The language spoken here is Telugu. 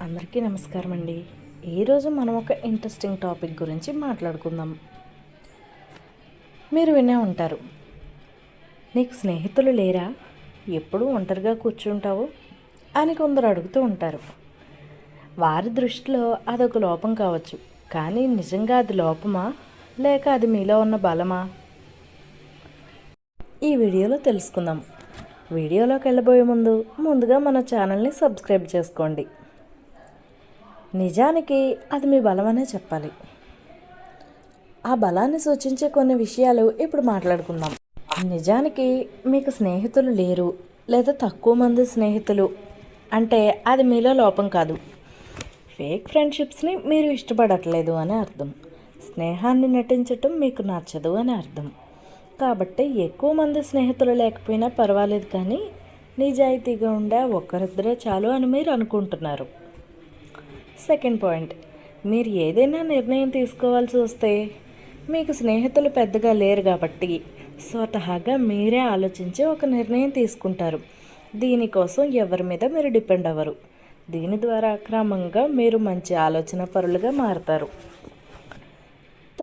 అందరికీ నమస్కారం అండి. ఈరోజు మనం ఒక ఇంట్రెస్టింగ్ టాపిక్ గురించి మాట్లాడుకుందాం. మీరు వినే ఉంటారు, నీకు స్నేహితులు లేరా, ఎప్పుడూ ఒంటరిగా కూర్చుంటావు అని కొందరు అడుగుతూ ఉంటారు. వారి దృష్టిలో అదొక లోపం కావచ్చు, కానీ నిజంగా అది లోపమా లేక అది మీలో ఉన్న బలమా? ఈ వీడియోలో తెలుసుకుందాం. వీడియోలోకి వెళ్ళబోయే ముందుగా మన ఛానల్ని సబ్స్క్రైబ్ చేసుకోండి. నిజానికి అది మీ బలమనే చెప్పాలి. ఆ బలాన్ని సూచించే కొన్ని విషయాలు ఇప్పుడు మాట్లాడుకుందాం. నిజానికి మీకు స్నేహితులు లేరు లేదా తక్కువ మంది స్నేహితులు అంటే అది మీలో లోపం కాదు. ఫేక్ ఫ్రెండ్షిప్స్ని మీరు ఇష్టపడట్లేదు అని అర్థం. స్నేహాన్ని నటించటం మీకు నచ్చదు అని అర్థం. కాబట్టి ఎక్కువ మంది స్నేహితులు లేకపోయినా పర్వాలేదు, కానీ నిజాయితీగా ఉండే ఒక్కరిద్దరే చాలు అని మీరు అనుకుంటున్నారు. సెకండ్ పాయింట్, మీరు ఏదైనా నిర్ణయం తీసుకోవాల్సి వస్తే మీకు స్నేహితులు పెద్దగా లేరు కాబట్టి స్వతహాగా మీరే ఆలోచించి ఒక నిర్ణయం తీసుకుంటారు. దీనికోసం ఎవరి మీద మీరు డిపెండ్ అవ్వరు. దీని ద్వారా క్రమంగా మీరు మంచి ఆలోచన పరులుగా మారుతారు.